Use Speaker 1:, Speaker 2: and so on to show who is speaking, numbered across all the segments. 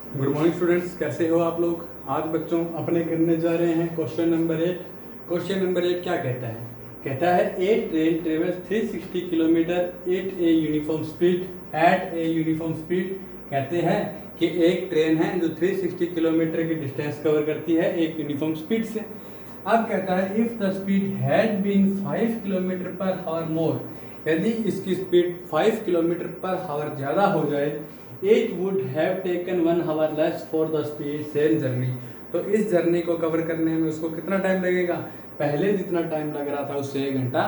Speaker 1: Good morning students, कैसे हो आप लोग। आज बच्चों अपने करने जा रहे हैं क्वेश्चन नंबर 8। क्वेश्चन नंबर 8 क्या कहता है? कहता है a train travels 360 kilometre at a uniform speed. कहते हैं कि एक ट्रेन है जो 360 किलोमीटर की डिस्टेंस कवर करती है एक यूनिफॉर्म स्पीड से। अब कहता है if the speed had been 5 kilometre per hour मोर, यदि इसकी स्पीड 5 किलोमीटर पर हावर ज़्यादा हो जाए, it would have taken 1 hour less for the speed same journey. तो इस जर्नी को कवर करने में उसको कितना टाइम लगेगा? पहले जितना टाइम लग रहा था उससे 1 घंटा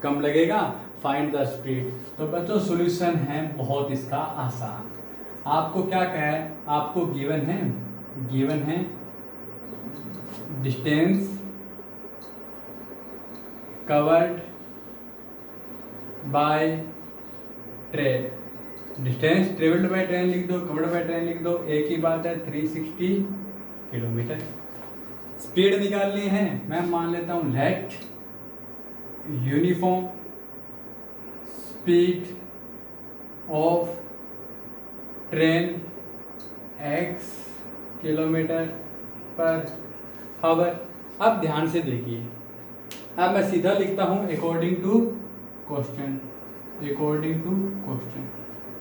Speaker 1: कम लगेगा। Find the speed. तो बच्चों सॉल्यूशन है बहुत इसका आसान। आपको क्या कहा है? आपको गिवन है distance covered by train. Distance travelled by train लिख दो, कवर्ड बाय ट्रेन लिख दो, एक ही बात है 360 किलोमीटर। स्पीड निकालनी है, मैं मान लेता हूं let uniform speed of train x kilometre per hour. अब ध्यान से देखिए, अब मैं सीधा लिखता हूं अकॉर्डिंग टू क्वेश्चन।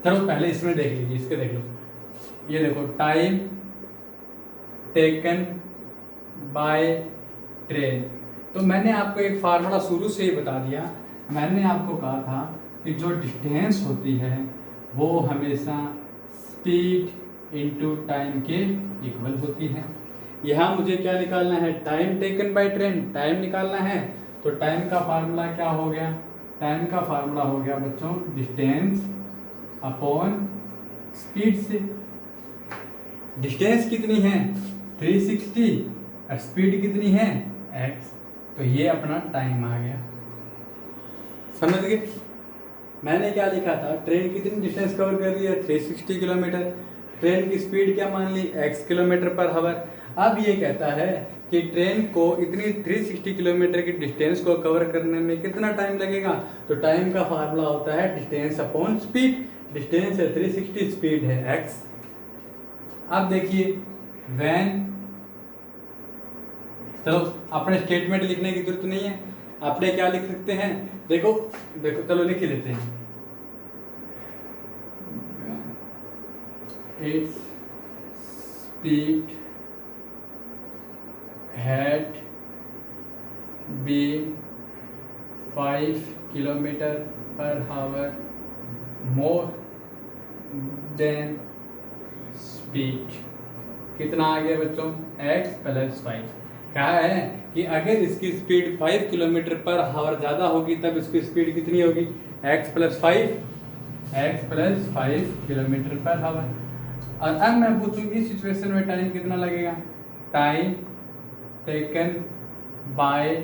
Speaker 1: चलो पहले इसमें देख लीजिए, इसके देख लो। ये देखो टाइम टेकन बाय ट्रेन। तो मैंने आपको एक फार्मूला शुरू से ही बता दिया। मैंने आपको कहा था कि जो डिस्टेंस होती है वो हमेशा स्पीड इनटू टाइम के इक्वल होती है। यहाँ मुझे क्या निकालना है? Time taken by train, time निकालना है। तो टाइम का फार्मूला क्या हो गया? टाइम का फार्मूला हो गया बच्चों डिस्टेंस अपॉन स्पीड से। डिस्टेंस कितनी है? 360 और स्पीड कितनी है? x। तो ये अपना टाइम आ गया। समझ गए? मैंने क्या लिखा था? ट्रेन कितनी डिस्टेंस कवर कर रही है? 360 किलोमीटर। ट्रेन की स्पीड क्या मान ली? x किलोमीटर पर हावर। अब ये कहता है कि ट्रेन को इतनी 360 किलोमीटर की डिस्टेंस को कवर करने में कितना टाइम लगेगा? तो टाइम का फार्मूला होता है डिस्टेंस अपॉन स्पीड। डिस्टेंस है 360, स्पीड है x। अब देखिए व्हेन, चलो अपने स्टेटमेंट लिखने की जरूरत नहीं है, अपने क्या लिख सकते हैं? देखो चलो लिख ही लेते हैं। Its speed had been 5 kilometre per hour more than speed. कितना आ गया बच्चों? x + 5। कहा है कि अगर इसकी स्पीड 5 किलोमीटर पर हावर ज़्यादा होगी तब इसकी स्पीड कितनी होगी? x + 5 किलोमीटर पर हावर। और अब मैं पूछूं इस सिचुएशन में टाइम कितना लगेगा? Time taken by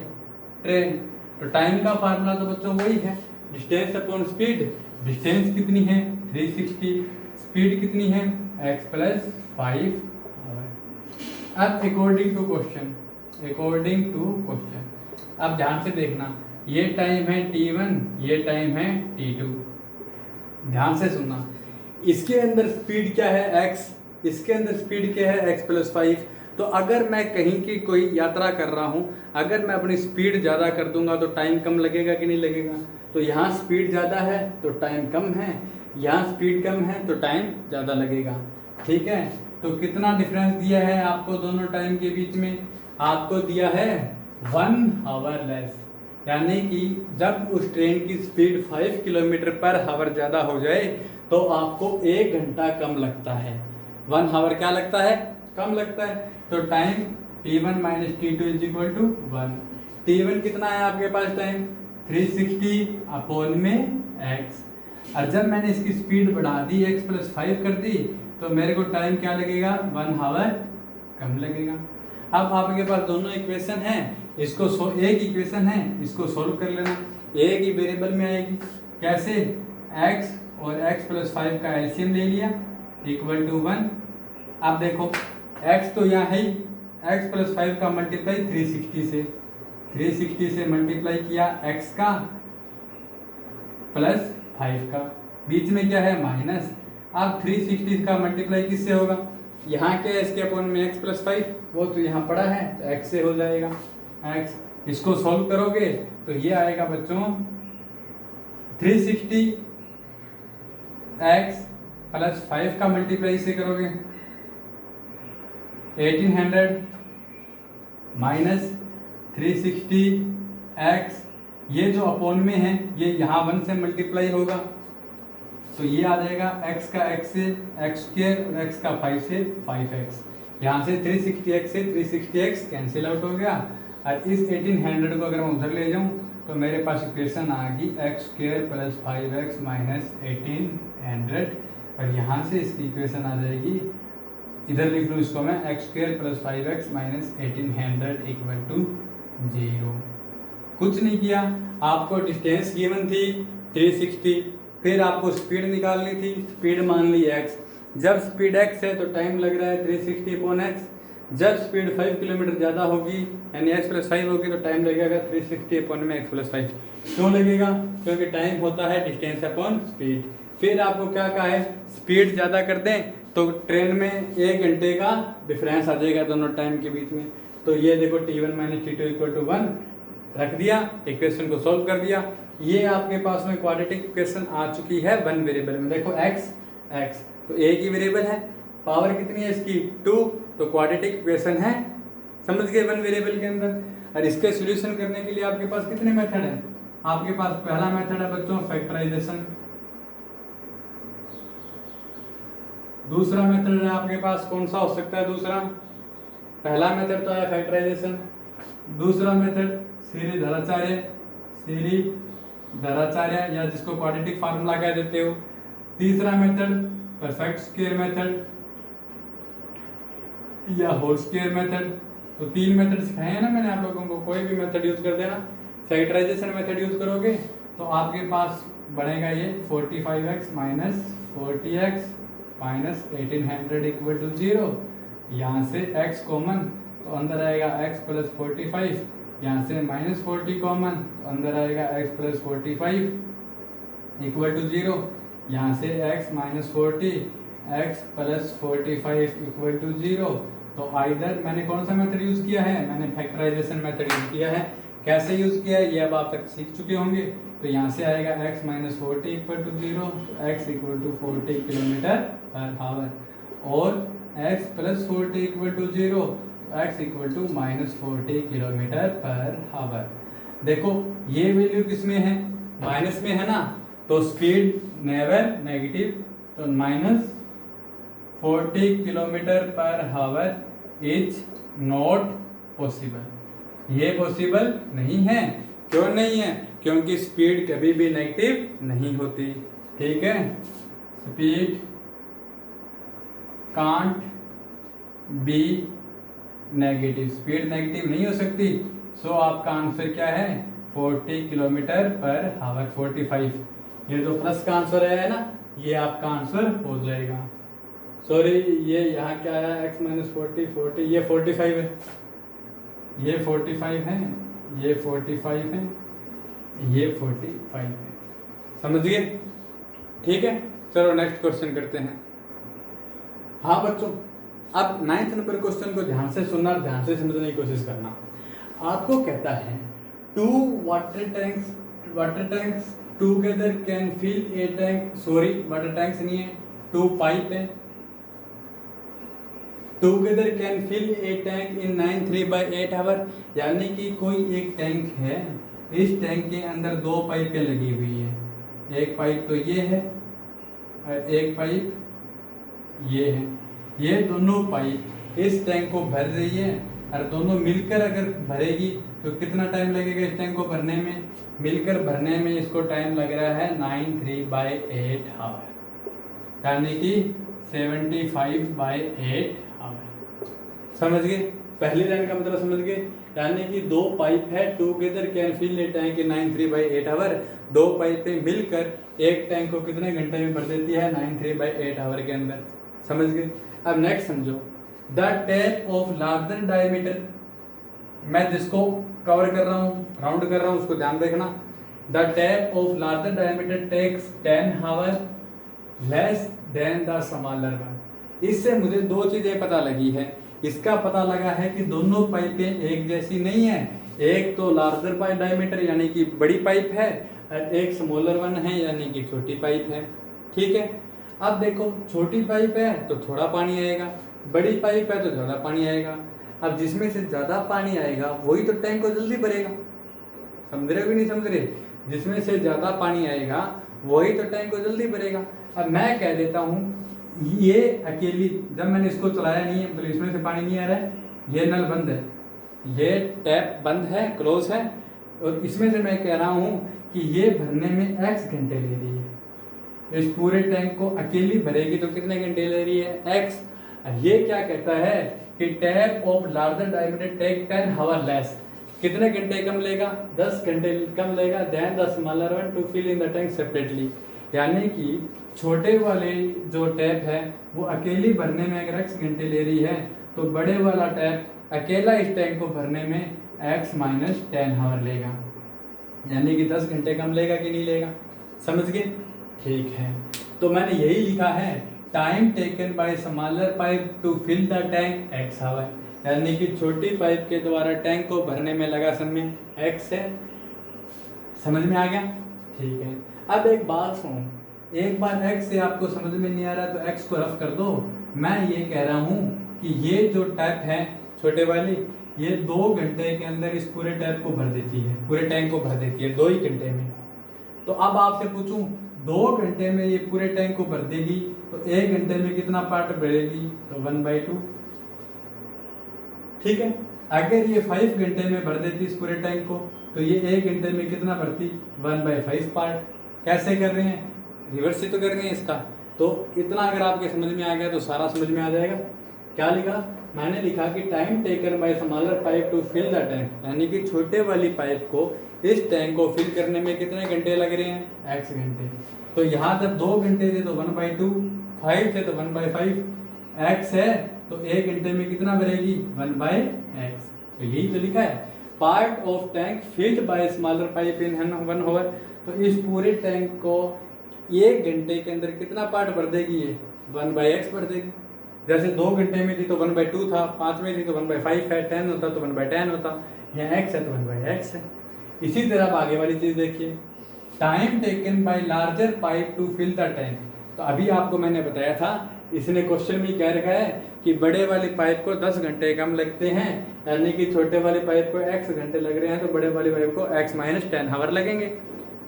Speaker 1: train. तो टाइम का फार्मूला तो बच्चों वही है डिस्टेंस अपॉन स्पीड। डिस्टेंस कितनी है? 360। स्पीड कितनी है? x + 5। अब अकॉर्डिंग टू क्वेश्चन, अब ध्यान से देखना, ये टाइम है t1, ये टाइम है t2। ध्यान से सुनना, इसके अंदर स्पीड क्या है? x, इसके अंदर स्पीड क्या है? x + 5। तो अगर मैं कहीं की कोई यात्रा कर रहा हूँ, अगर मैं अपनी स्पीड ज़्यादा कर दूंगा तो टाइम कम लगेगा कि नहीं लगेगा? तो यहाँ स्पीड ज़्यादा है तो टाइम कम है, यहाँ स्पीड कम है तो टाइम ज़्यादा लगेगा। ठीक है, तो कितना डिफरेंस दिया है आपको दोनों टाइम के बीच में? आपको दिया है 1 आवर लेस। यानी कि जब उस ट्रेन की स्पीड 5 किलोमीटर पर हावर ज़्यादा हो जाए तो आपको 1 घंटा कम लगता है। 1 आवर क्या लगता है? कम लगता है। तो टाइम t1 - t2 = 1। t1 कितना है आपके पास टाइम? 360 अपॉन में x। और जब मैंने इसकी स्पीड बढ़ा दी x + 5 कर दी तो मेरे को टाइम क्या लगेगा? 1 आवर कम लगेगा। अब आपके पास दोनों इक्वेशन हैं, इसको एक इक्वेशन है, इसको सोल्व कर लेना। एक ही वेरिएबल में आएगी। कैसे? x और x + 5 का एलसीएम ले लिया = 1। अब देखो x तो यहाँ है ही, x + 5 का मल्टीप्लाई 360 से मल्टीप्लाई किया x का +5 का, बीच में क्या है? माइनस। अब 360 का मल्टीप्लाई किससे होगा? यहाँ क्या है, इसके अपोन में x प्लस 5, वो तो यहाँ पड़ा है तो x से हो जाएगा x। इसको सॉल्व करोगे तो ये आएगा बच्चों 360 x प्लस 5 का मल्टीप्लाई से करोगे 1800 माइनस 360 x, ये जो अपोन में है ये यहाँ 1 से मल्टीप्लाई होगा तो ये आ जाएगा x का x से x स्क्वायर और x का 5 से 5x। यहाँ से 360x से 360x कैंसिल आउट हो गया और इस 1800 को अगर मैं उधर ले जाऊँ तो मेरे पास इक्वेशन आ गई x square plus 5x minus 1800 और यहाँ से इसकी इक्वेशन आ जाएगी, इधर लिख लूँ इसको मैं x square plus 5x minus 1800 equal to 0। कुछ नहीं किया, आपको डिस्टेंस गिवन थी 360, फिर आपको स्पीड निकालनी थी, स्पीड मान ली x। जब स्पीड x है तो टाइम लग रहा है 360 अपॉन x। जब स्पीड 5 किलोमीटर ज़्यादा होगी यानी x प्लस 5 होगी तो टाइम लगेगा 360 अपॉन में x प्लस 5। क्यों लगेगा? क्योंकि टाइम होता है डिस्टेंस अपॉन स्पीड। फिर आपको क्या कहा है, स्पीड ज़्यादा कर दें तो ट्रेन में 1 घंटे का डिफरेंस आ जाएगा दोनों टाइम के बीच में। तो ये देखो T1 minus T2 equal to 1 रख दिया, इक्वेशन को सॉल्व कर दिया। ये आपके पास में क्वाड्रेटिक इक्वेशन आ चुकी है 1 वेरिएबल में। देखो x तो एक ही वेरिएबल है, पावर कितनी है इसकी 2, तो क्वाड्रेटिक इक्वेशन है, समझ गए, 1 वेरिएबल के अंदर। और इसके सॉल्यूशन करने के लिए आपके पास कितने मेथड हैं? आपके पास पहला मेथड है बच्चों फैक्टराइजेशन, दूसरा मेथड है आपके पास कौन सा हो सकता है? दूसरा, पहला मेथड तो है फैक्टराइजेशन, दूसरा मेथड श्रीधराचार्य या जिसको क्वाड्रेटिक फार्मूला कह देते हो, तीसरा मेथड परफेक्ट स्क्वायर मेथड या होल स्क्वायर मेथड। तो 3 मेथड सिखाए हैं ना मैंने आप लोगों को, कोई भी मेथड यूज कर देना। फैक्टराइजेशन मेथड यूज करोगे तो आपके पास बनेगा ये 45x minus 40x minus 1800 equal to 0। यहाँ से x कॉमन तो अंदर आएगा x प्लस 45, यहाँ से माइनस 40 कॉमन तो अंदर आएगा x प्लस 45 इक्वल टू 0। यहाँ से x minus 40 x plus 45 equal to 0। तो आइदर मैंने कौन सा मेथड यूज़ किया है? मैंने फैक्टराइजेशन मेथड यूज़ किया है। कैसे यूज़ किया है ये अब आप तक सीख चुके होंगे। तो यहाँ से आएगा x माइनस 40 इक्वल टू 0, तो x equal to 40 kilometre per hour, और x plus 40 equal to 0, x equal to minus 40 kilometre per hour. देखो ये वैल्यू किस में है? माइनस में है ना, तो स्पीड नेवर नेगेटिव, तो minus 40 kilometre per our is not possible. ये पॉसिबल नहीं है। क्यों नहीं है? क्योंकि स्पीड कभी भी नेगेटिव नहीं होती। ठीक है, speed can't be negative, speed negative नहीं हो सकती। सो आपका आंसर क्या है? 40 किलोमीटर पर आवर 45। ये जो प्लस का आंसर है ना, ये आपका आंसर हो जाएगा। सॉरी, ये यहाँ क्या आया? x माइनस 40 40, ये 45 है, ये 45 है, ये 45 है, ये 45 है। समझ गए? ठीक है, चलो नेक्स्ट क्वेश्चन करते हैं। हाँ बच्चों, अब 9th नंबर क्वेश्चन को ध्यान से सुनना, ध्यान से समझने की कोशिश करना। आपको कहता है 2 water tanks together can fill a tank, sorry water tanks नहीं है, 2 पाइप है, together can fill a tank in 9 hour. यानी कि कोई एक टैंक है, इस टैंक के अंदर 2 पाइपें लगी हुई है, एक पाइप तो ये है और एक पाइप ये है। ये दोनों पाइप इस टैंक को भर रही है और दोनों मिलकर अगर भरेगी तो कितना टाइम लगेगा इस टैंक को भरने में? मिलकर भरने में इसको टाइम लग रहा है 93/8 आवर, यानी कि 75/8 आवर। समझ गए? पहली लाइन का मतलब समझ गए? यानी कि 2 पाइप है, together can fill a tank in 93/8 hour. 2 पाइपें मिलकर एक टैंक को कितने घंटे में भर देती है? 93/8 आवर के अंदर। समझ गए? अब नेक्स्ट समझो, the tap of larger diameter, मैं जिसको कवर कर रहा हूँ, राउंड कर रहा हूँ, उसको ध्यान देखना। The tap of larger diameter takes 10 hour less than the smaller one. इससे मुझे दो चीजें पता लगी है। इसका पता लगा है कि दोनों पाइपें एक जैसी नहीं है, एक तो लार्जर पाइप डायमीटर यानी कि बड़ी पाइप है और एक स्मॉलर वन है यानी कि छोटी पाइप है। ठीक है, अब देखो छोटी पाइप है तो थोड़ा पानी आएगा, बड़ी पाइप है तो ज़्यादा पानी आएगा। अब जिसमें से ज़्यादा पानी आएगा वही तो टैंक को जल्दी भरेगा। समझ रहे हो कि नहीं समझ रहे? जिसमें से ज़्यादा पानी आएगा वही तो टैंक को जल्दी भरेगा। अब मैं कह देता हूँ ये अकेली, जब मैंने इसको चलाया नहीं है तो इसमें से पानी नहीं आ रहा है, ये नल बंद है, ये टैप बंद है, क्लोज है, और इसमें से मैं कह रहा हूँ कि ये भरने में x घंटे ले रही है। इस पूरे टैंक को अकेली भरेगी तो कितने घंटे ले रही है? x। ये क्या कहता है कि tap of larger diameter take 10 hour less, कितने घंटे कम लेगा? 10 घंटे कम लेगा than the smaller one to fill in the tank separately. यानी कि छोटे वाले जो टैप है वो अकेली भरने में अगर x घंटे ले रही है तो बड़े वाला टैप अकेला इस टैंक को भरने में x माइनस 10 आवर लेगा, यानी कि 10 घंटे कम लेगा कि नहीं लेगा? समझ गए? ठीक है, तो मैंने यही लिखा है time taken by smaller pipe to fill the tank x hour, यानी कि छोटी पाइप के द्वारा टैंक को भरने में लगा समय x है। समझ में आ गया? ठीक है, अब एक बात सुनो, एक बार x से आपको समझ में नहीं आ रहा तो x को रफ कर दो। मैं ये कह रहा हूँ कि ये जो टैप है छोटे वाली, ये 2 घंटे के अंदर इस पूरे टैप को भर देती है, पूरे टैंक को भर देती है 2 ही घंटे में। तो अब आपसे पूछूं 2 घंटे में ये पूरे टैंक को भर देगी तो 1 घंटे में कितना पार्ट भरेगी? तो 1/2। ठीक है, अगर ये 5 घंटे में भर देती इस पूरे टैंक को तो ये 1 घंटे में कितना भरती? 1/5 पार्ट। कैसे कर रहे हैं? रिवर्स से तो कर रहे हैं इसका। तो इतना अगर आपके समझ में आ गया तो सारा समझ में आ जाएगा। क्या लिखा? मैंने लिखा कि time taken by smaller pipe to fill the tank, यानी कि छोटे वाली पाइप को इस टैंक को फिल करने में कितने घंटे लग रहे हैं? x घंटे। तो यहाँ जब 2 घंटे थे तो 1/2, 5 थे तो 1/5, x है तो 1 घंटे में कितना भरेगी? 1/x। तो यही तो लिखा है part of tank filled by smaller pipe in 1 hour. तो इस पूरे टैंक को 1 घंटे के अंदर कितना पार्ट भर देगी? ये 1/x भर देगी। जैसे 2 घंटे में थी तो 1/2 था, 5 में थी तो 1/5 है, 10 होता तो 1/10 होता, यहाँ x है तो 1/x है। इसी तरह आप आगे वाली चीज देखिए, time taken by larger pipe to fill the tank. तो अभी आपको मैंने बताया था, इसने क्वेश्चन में कह रखा है कि बड़े वाली पाइप को 10 घंटे कम लगते हैं, यानी कि छोटे वाली पाइप को x घंटे लग रहे हैं तो बड़े वाली पाइप को x माइनस 10 आवर लगेंगे।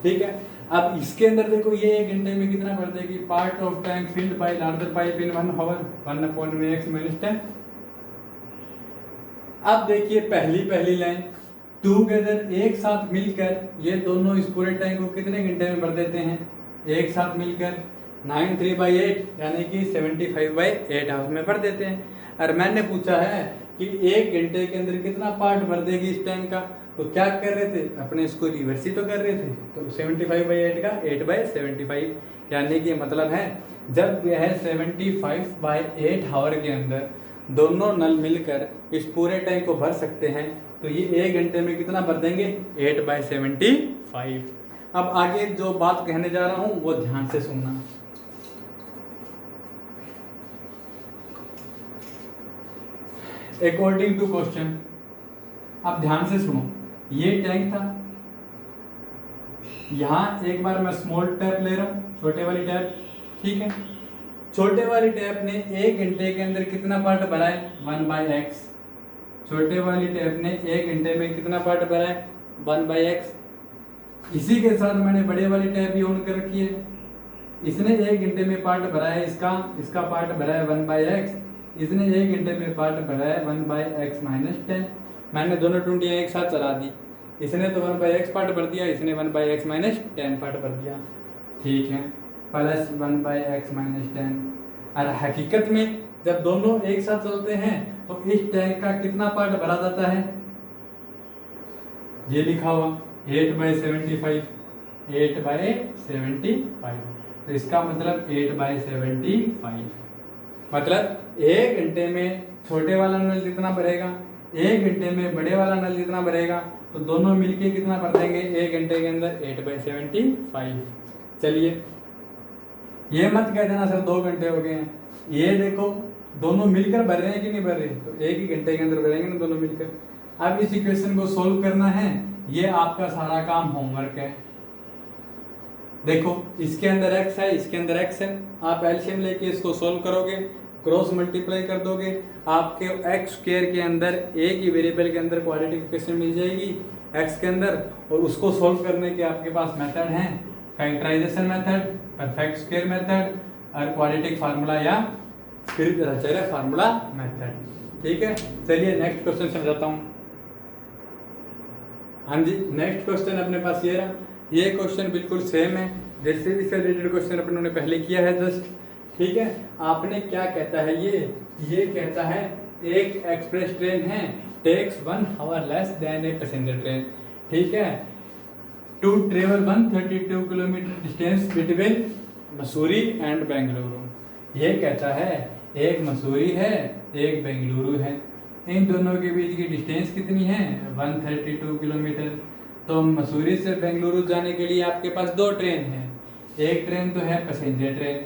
Speaker 1: ठीक है, अब इसके अंदर देखो ये 1 घंटे में कितना भर देगी? Part of tank filled by larger pipe in 1 hour, 1/x minus 10। अब देखिए पहली लाइन, टूगेदर एक साथ मिलकर ये दोनों इस पूरे टैंक को कितने घंटे में भर देते हैं? एक साथ मिलकर 93/8 यानी कि 75/8 आवर्स में भर देते हैं। और मैंने पूछा है कि 1 घंटे के अंदर कितना पार्ट भर देगी इस टैंक का, तो क्या कर रहे थे? अपने इसको रिवर्स ही तो कर रहे थे। तो 75/8 का 8/75, यानी कि मतलब है जब यह 75/8 आवर के अंदर दोनों नल मिलकर इस पूरे टैंक को भर सकते हैं तो ये 1 घंटे में कितना भर देंगे? 8/75। अब आगे जो बात कहने जा रहा हूं वो ध्यान से सुनना। अकॉर्डिंग टू क्वेश्चन, अब ध्यान से सुनो, ये टैंक था, यहां एक बार मैं स्मॉल टैप ले रहा हूं, छोटे वाली टैप। ठीक है, छोटे वाली टैप ने 1 घंटे के अंदर कितना पार्ट भरा है? 1/x। छोटे वाली टैप ने 1 घंटे में कितना पार्ट भरा है? 1/x। इसी के साथ मैंने बड़े वाली टैप भी ऑन कर रखी है, इसने 1 घंटे में पार्ट भरा है, इसका पार्ट भरा है 1/x, इसने 1 घंटे में पार्ट भरा है 1/x माइनस 10। मैंने दोनों टूंटियाँ एक साथ चला दी, इसने तो 1/x पार्ट भर दिया, इसने 1/x माइनस 10 पार्ट भर दिया। ठीक है, प्लस 1/x माइनस 10। और हकीकत में जब दोनों एक साथ चलते हैं तो इस टैंक का कितना पार्ट भरा जाता है? ये लिखा हुआ 8/75, 8/75। तो इसका मतलब 8/75, मतलब 1 घंटे में छोटे वाला नल जितना भरेगा, 1 घंटे में बड़े वाला नल जितना भरेगा, तो दोनों मिलके कितना भर देंगे 1 घंटे के अंदर? 8/75। चलिए ये मत कह देना सर 2 घंटे हो गए हैं। ये देखो दोनों मिलकर भर रहे हैं कि नहीं भर रहे, तो 1 ही घंटे के अंदर भरेंगे ना दोनों मिलकर। अब इस इक्वेशन को सोल्व करना है, ये आपका सारा काम होमवर्क है। देखो इसके अंदर x है, इसके अंदर x है, आप एलसीएम लेके इसको सोल्व करोगे, क्रॉस मल्टीप्लाई कर दोगे, आपके x स्क्वायर के अंदर एक ही वेरिएबल के अंदर क्वाड्रेटिक इक्वेशन मिल जाएगी x के अंदर, और उसको सोल्व करने के आपके पास मेथड हैं, factorization method, perfect square method और क्वाड्रेटिक फार्मूला या फिर रचेरा फार्मूला मेथड। ठीक है, चलिए नेक्स्ट क्वेश्चन समझाता हूँ। हाँ जी, नेक्स्ट क्वेश्चन अपने पास ये रहा। ये क्वेश्चन बिल्कुल सेम है जैसे इससे रिलेटेड क्वेश्चन अपनों ने पहले किया है जस्ट। ठीक है, आपने क्या कहता है, ये कहता है एक एक्सप्रेस ट्रेन है, takes 1 hour less than a passenger train. ठीक है, to travel 132 kilometre distance between Mussoorie and Bengaluru. ये कहता है एक मसूरी है, एक बेंगलुरु है, इन दोनों के बीच की डिस्टेंस कितनी है, 132 किलोमीटर। तो मसूरी से बेंगलुरु जाने के लिए आपके पास 2 ट्रेन हैं। एक ट्रेन तो है पैसेंजर ट्रेन,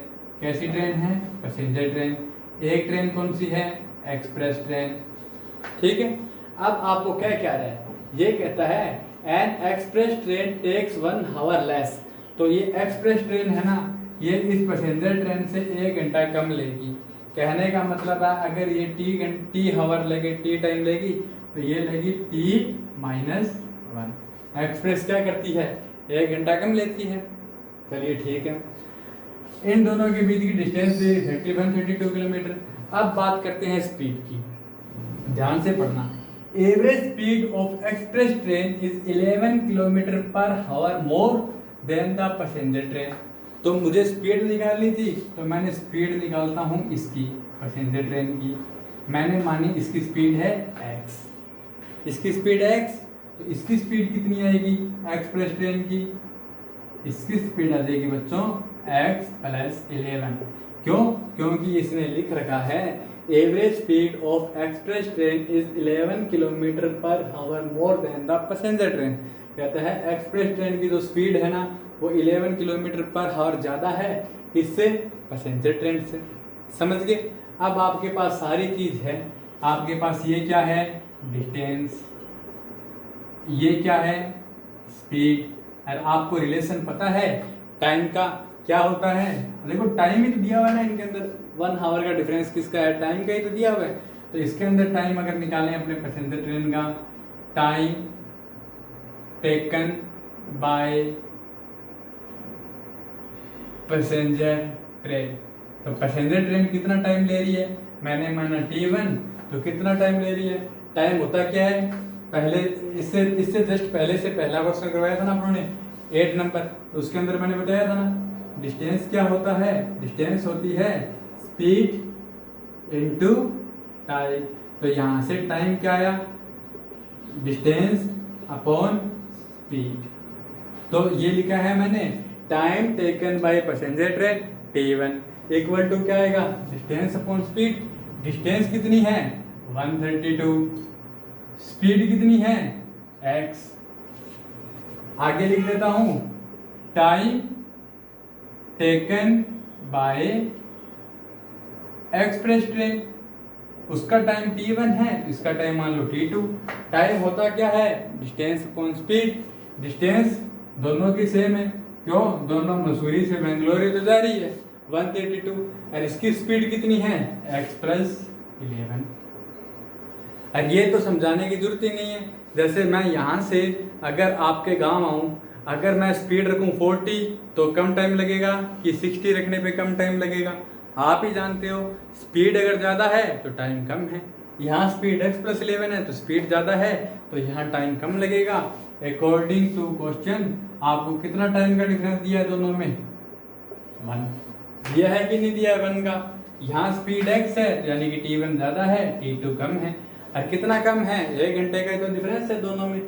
Speaker 1: कैसी ट्रेन है, पैसेंजर ट्रेन। एक ट्रेन कौन सी है, एक्सप्रेस ट्रेन। ठीक है, अब आपको क्या कह रहा है, ये कहता है an express train takes 1 hour less. तो ये एक्सप्रेस ट्रेन है ना, ये इस पैसेंजर ट्रेन से 1 घंटा कम लेगी। कहने का मतलब है अगर ये टी आवर लेगी, टी टाइम लेगी, तो ये लेगी t-1। एक्सप्रेस क्या करती है, 1 घंटा कम लेती है। चलिए ठीक है, इन दोनों के बीच की डिस्टेंस 31-32 किलोमीटर। अब बात करते हैं स्पीड की, ध्यान से पढ़ना। Average speed of express train is 11 kilometre per our more than the passenger train. तो मुझे स्पीड निकालनी थी, तो मैंने स्पीड निकालता हूँ इसकी, पैसेंजर ट्रेन की। मैंने मानी इसकी स्पीड है x, इसकी स्पीड x, तो इसकी स्पीड कितनी आएगी एक्सप्रेस ट्रेन की, इसकी स्पीड आ जाएगी बच्चों x + 11। क्यों, क्योंकि इसने लिख रखा है average speed of express train is 11 kilometre per our more than the passenger train. कहता है एक्सप्रेस ट्रेन की जो स्पीड है ना, वो 11 किलोमीटर पर आवर ज़्यादा है इससे, पैसेंजर ट्रेन से। समझ गए। अब आपके पास सारी चीज़ है, आपके पास ये क्या है, डिस्टेंस, ये क्या है, स्पीड, और आपको रिलेशन पता है टाइम का क्या होता है। देखो टाइम ही तो दिया हुआ है ना इनके अंदर, 1 आवर का डिफरेंस किसका है, टाइम का ही तो दिया हुआ है। तो इसके अंदर टाइम अगर निकालें अपने पैसेंजर ट्रेन का, time taken by passenger train, तो पैसेंजर ट्रेन कितना टाइम ले रही है, मैंने माना t1, तो कितना टाइम ले रही है। टाइम होता क्या है, पहले इससे जस्ट पहले से पहला क्वेश्चन करवाया था ना आप लोगों ने, 8 नंबर, तो उसके अंदर मैंने बताया था ना डिस्टेंस क्या होता है, डिस्टेंस होती है स्पीड इनटू टाइम। तो यहाँ से टाइम क्या आया, डिस्टेंस अपॉन स्पीड। तो ये लिखा है मैंने time taken by passenger train t1 equal to क्या आएगा, डिस्टेंस अपॉन स्पीड। डिस्टेंस कितनी है 132, स्पीड कितनी है x। आगे लिख देता हूं time taken bye express train, उसका टाइम t1 है तो इसका टाइम मान लो t2। टाइम होता क्या है, डिस्टेंस अपॉन स्पीड। डिस्टेंस दोनों की सेम है, क्यों, दोनों मसूरी से बेंगलोर तो जा रही है 132, और इसकी स्पीड कितनी है x + 11। और ये तो समझाने की जरूरत ही नहीं है। जैसे मैं यहाँ से अगर आपके गांव आऊँ, अगर मैं स्पीड रखूँ 40 तो कम टाइम लगेगा कि 60 रखने पे कम टाइम लगेगा। आप ही जानते हो स्पीड अगर ज़्यादा है तो टाइम कम है। यहाँ स्पीड x + 11 है तो स्पीड ज़्यादा है तो यहाँ टाइम कम लगेगा। अकॉर्डिंग टू क्वेश्चन आपको कितना टाइम का डिफरेंस दिया है दोनों में, 1 दिया है कि नहीं दिया है 1 का। यहाँ स्पीड x है यानी कि t1 ज़्यादा है t2 कम है। और कितना कम है, 1 घंटे का तो डिफरेंस है दोनों में।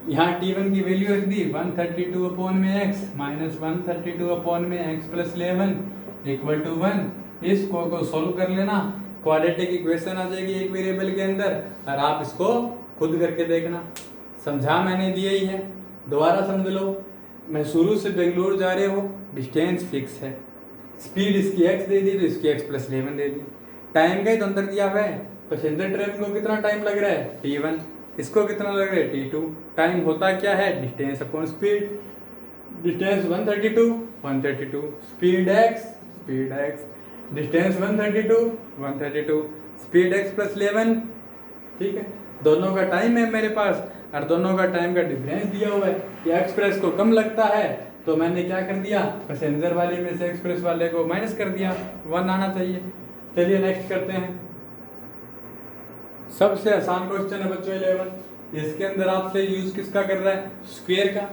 Speaker 1: यहाँ t1 की वैल्यू रख दी 132/x - 132/x + 11 = 1। इसको को सोल्व कर लेना, क्वाड्रेटिक इक्वेशन आ जाएगी एक वेरिएबल के अंदर, और आप इसको खुद करके देखना। समझा मैंने दिया ही है, दोबारा समझ लो। मैं शुरू से बेंगलुरु जा रहे हो, डिस्टेंस फिक्स है, स्पीड इसकी x दे दी तो इसकी x प्लस 11 दे दी। टाइम का ही तो अंतर दिया हुआ है। पैसेंजर ट्रेन को कितना टाइम लग रहा है t1, इसको कितना लग रहा है t2। टाइम होता क्या है distance upon speed, distance 132 speed x distance 132 speed x plus 11। ठीक है, दोनों का टाइम है मेरे पास और दोनों का टाइम का डिफरेंस दिया हुआ है कि एक्सप्रेस को कम लगता है तो मैंने क्या कर दिया, पैसेंजर वाले में से एक्सप्रेस वाले को माइनस कर दिया, 1 आना चाहिए। चलिए नेक्स्ट करते हैं। सबसे आसान क्वेश्चन है बच्चों 11। इसके अंदर आपसे यूज किसका कर रहा है, स्क्वायर का।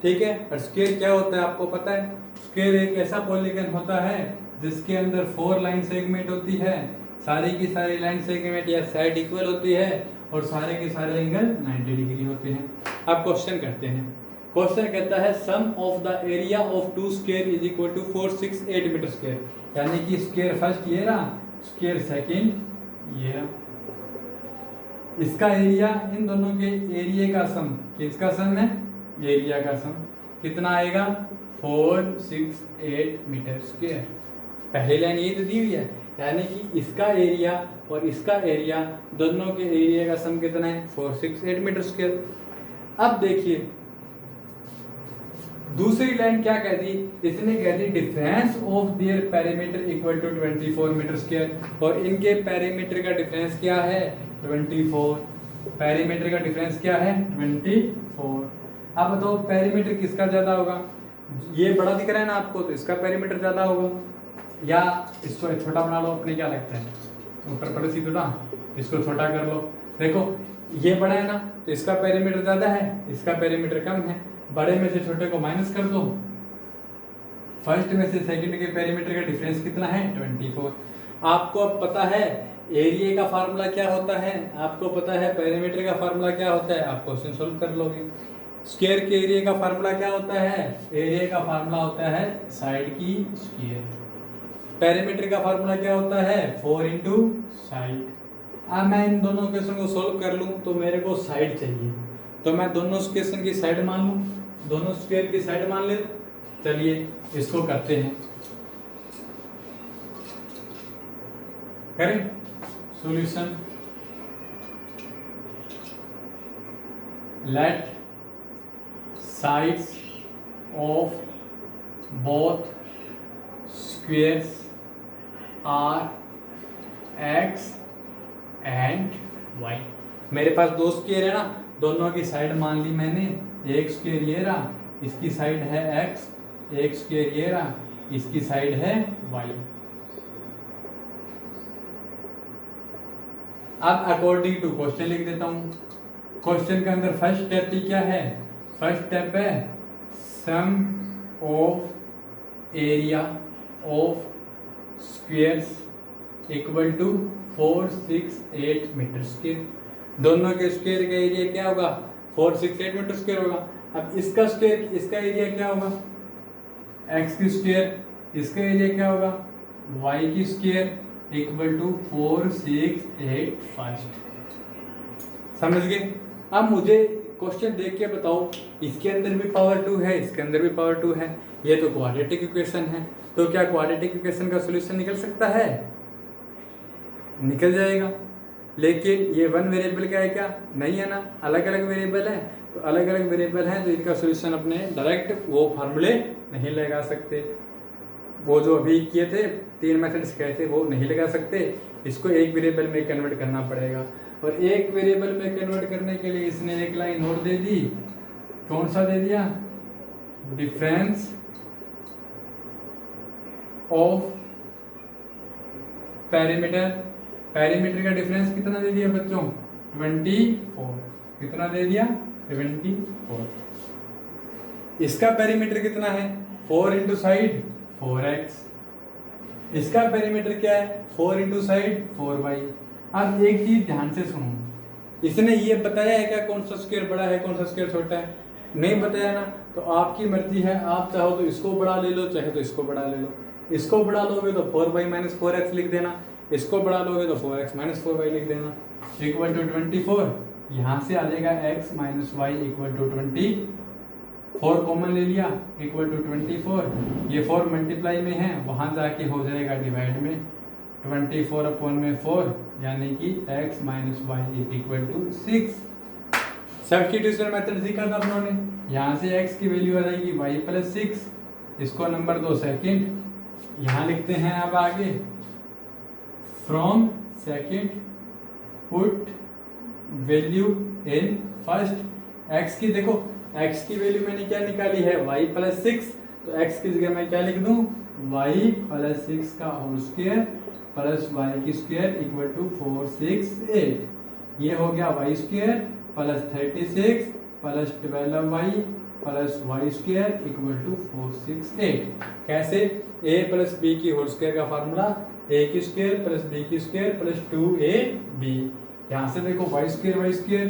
Speaker 1: ठीक है, और स्क्वायर क्या होता है आपको पता है। स्क्वायर एक ऐसा पॉलीगन होता है जिसके अंदर 4 लाइन सेगमेंट होती है, सारी की सारी लाइन सेगमेंट या साइड इक्वल होती है और सारे के सारे एंगल 90 डिग्री होते हैं। अब क्वेश्चन करते हैं। क्वेश्चन कहता है sum of the area of 2 square is equal to 468 metre square, यानी कि स्क्वायर फर्स्ट ये रहा, स्क्वायर सेकंड ये रहा। इसका एरिया, इन दोनों के एरिया का सम, किसका सम है, एरिया का सम कितना आएगा 468 मीटर स्क्वायर। पहली लाइन ये तो दी हुई है, यानी कि इसका एरिया और इसका एरिया दोनों के एरिया का सम कितना है 468 मीटर स्क्वायर। अब देखिए दूसरी लाइन क्या कहती, इसने कहती difference of their perimeter equal to 24 metre square, और इनके पेरीमीटर का डिफरेंस क्या है 24। पेरीमीटर का डिफरेंस क्या है 24। अब बताओ पेरीमीटर किसका ज्यादा होगा, ये बड़ा दिख रहा है ना आपको तो इसका पेरीमीटर ज्यादा होगा, या इसको छोटा बना लो, अपने क्या लगता है ऊपर पड़ोसी तो ना, इसको छोटा कर लो। देखो ये बड़ा है ना तो इसका पेरीमीटर ज्यादा है, इसका पेरीमीटर कम है, बड़े में से छोटे को माइनस कर दो। फर्स्ट में से सेकंड के पेरीमीटर का डिफरेंस कितना है 24। आपको अब पता है एरिया का फार्मूला क्या होता है, आपको पता है पेरीमीटर का फार्मूला क्या होता है, आप क्वेश्चन सोल्व कर लोगे। स्क्वायर के एरिया का फार्मूला क्या होता है, एरिया का फार्मूला होता है साइड की स्क्वायर। पेरीमीटर का फार्मूला क्या होता है 4 इंटू साइड। अब मैं इन दोनों क्वेश्चन को सोल्व कर लूँ तो मेरे को साइड चाहिए, तो मैं दोनों क्वेश्चन की साइड मान लूँ, दोनों स्क्वायर की साइड मान ले। चलिए इसको करते हैं, करें solution. Let sides of both squares are x and y। मेरे पास दो स्क्वायर है ना, दोनों की साइड मान ली मैंने, एक स्क्वायर ये रहा, इसकी साइड है x, एक स्क्वायर ये रहा, इसकी साइड है y। अब अकॉर्डिंग टू क्वेश्चन लिख देता हूं। क्वेश्चन के अंदर फर्स्ट स्टेप क्या है, फर्स्ट स्टेप है sum of area of squares equal to 468 metre square. दोनों के स्क्वायर का एरिया क्या होगा 468 मीटर स्क्वायर होगा। अब इसका स्क्वायर, इसका एरिया क्या होगा x की स्क्वायर, इसका एरिया क्या होगा y की स्क्वायर इक्वल टू 468 फर्स्ट। समझ गए। अब मुझे क्वेश्चन देख के बताओ, इसके अंदर भी पावर 2 है, इसके अंदर भी पावर 2 है, ये तो क्वाड्रेटिक इक्वेशन है, तो क्या क्वाड्रेटिक इक्वेशन का सॉल्यूशन निकल सकता है, निकल जाएगा। लेकिन ये वन वेरिएबल का है क्या, नहीं है ना, अलग अलग वेरिएबल है, तो अलग अलग वेरिएबल हैं तो इनका सॉल्यूशन अपने डायरेक्ट वो फार्मूले नहीं लगा सकते। वो जो अभी किए थे 3 मेथड्स कहे थे वो नहीं लगा सकते, इसको एक वेरिएबल में कन्वर्ट करना पड़ेगा। और एक वेरिएबल में कन्वर्ट करने के लिए इसने एक लाइन और दे दी, कौन सा दे दिया, डिफरेंस ऑफ पेरीमीटर। पेरीमीटर का डिफरेंस कितना दे दिया बच्चों 24, कितना दे दिया 24। इसका पेरीमीटर कितना है 4 इंटू साइड 4x, इसका पेरीमीटर क्या है 4 इंटू साइड 4y। अब एक चीज ध्यान से सुनो, इसने ये बताया है क्या कौन सा स्क्वायर बड़ा है कौन सा स्क्वायर छोटा है, नहीं बताया ना, तो आपकी मर्जी है, आप चाहो तो इसको बड़ा ले लो, चाहे तो इसको बड़ा ले लो। इसको बड़ा लोगे तो 4y माइनस 4x लिख देना, इसको बड़ा लोगे तो 4x माइनस 4y लिख देना, इक्वल टू 24। यहाँ से आ जाएगा x minus y equal to 24। 4 common ले लिया इक्वल टू 24, ये 4 मल्टीप्लाई में है, वहाँ जाके हो जाएगा डिवाइड में 24 अपॉन में 4, यानी कि x minus y equal to 6। Substitution method सीखा था अपनों ने, यहाँ से x की वैल्यू आ जाएगी y प्लस 6, इसको नंबर 2 सेकेंड। यहाँ लिखते हैं अब आगे from second put value in first. x की देखो, x की वैल्यू मैंने क्या निकाली है y प्लस 6, तो x की जगह मैं क्या लिख दूं y प्लस 6 का होल स्क्वायर प्लस y की स्क्वायर इक्वल टू 4 6 8। ये हो गया y square plus 36 plus 12y plus y square equal to 4 6 8। कैसे? a प्लस बी की होल स्क्वायर का फार्मूला a की स्क्वायर प्लस b की स्क्वायर प्लस 2ab। यहाँ से देखो y स्क्वायर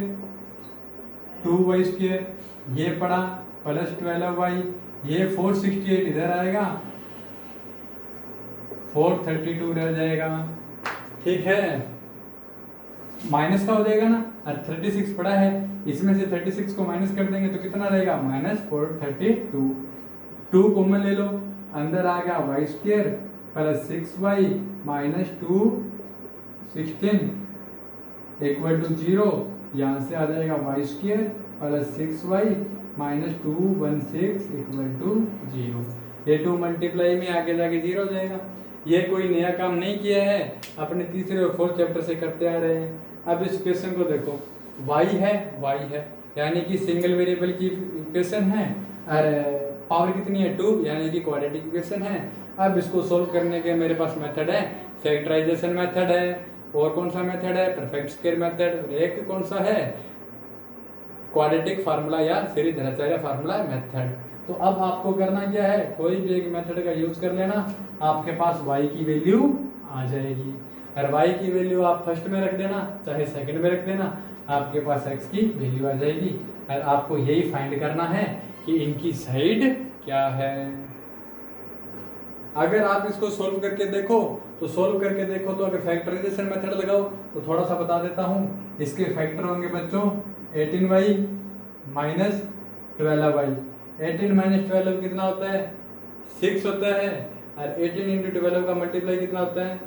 Speaker 1: 2y स्क्वायर ये पड़ा प्लस 12y, ये 468 इधर आएगा, 432 रह जाएगा, ठीक है, माइनस का हो जाएगा ना, और 36 पड़ा है, इसमें से 36 को माइनस कर देंगे तो कितना रहेगा माइनस 432। 2 कॉमन ले लो, अंदर आ गया y square plus 6y minus 216 equal to 0, यहाँ से आ जाएगा y square plus 6y minus 216 equal to 0। ये 2 मल्टीप्लाई में आगे जाके 0 हो जाएगा। ये कोई नया काम नहीं किया है, अपने तीसरे और 4th चैप्टर से करते आ रहे हैं। अब इस क्वेश्चन को देखो, y है यानी कि सिंगल वेरिएबल की इक्वेशन है, और पावर कितनी है 2 यानी कि क्वाड्रेटिक इक्वेशन है। अब इसको सोल्व करने के मेरे पास मेथड है, फैक्टराइजेशन मेथड है, और कौन सा मेथड है परफेक्ट स्क्वायर मेथड, और एक कौन सा है क्वाड्रेटिक फार्मूला या श्रीधराचार्य फार्मूला मेथड। तो अब आपको करना क्या है, कोई भी एक मेथड का यूज कर लेना, आपके पास y की वैल्यू आ जाएगी, और y की वैल्यू आप फर्स्ट में रख देना चाहे सेकंड में रख देना, आपके पास x की वैल्यू आ जाएगी। और आपको यही फाइंड करना है कि इनकी साइड क्या है। अगर आप इसको सोल्व करके देखो तो अगर फैक्टराइजेशन मेथड लगाओ तो थोड़ा सा बता देता हूँ। इसके फैक्टर होंगे बच्चों 18y माइनस 12y। 18 माइनस 12 कितना होता है 6 होता है, और 18 इंटू 12 का मल्टीप्लाई कितना होता है,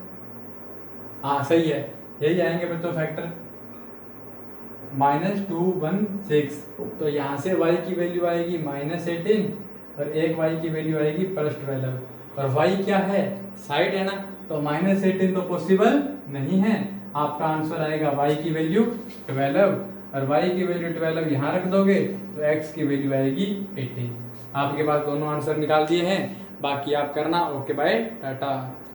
Speaker 1: हाँ सही है, यही आएंगे बच्चों फैक्टर माइनस 216। तो यहाँ से y की वैल्यू आएगी माइनस 18 और एक y की वैल्यू आएगी प्लस 12, और y क्या है साइड है ना, तो माइनस 18 तो पॉसिबल नहीं है। आपका आंसर आएगा y की वैल्यू 12, और y की वैल्यू 12 यहाँ रख दोगे तो x की वैल्यू आएगी 18। आपके पास दोनों आंसर निकाल दिए हैं, बाकी आप करना। Okay bye Tata.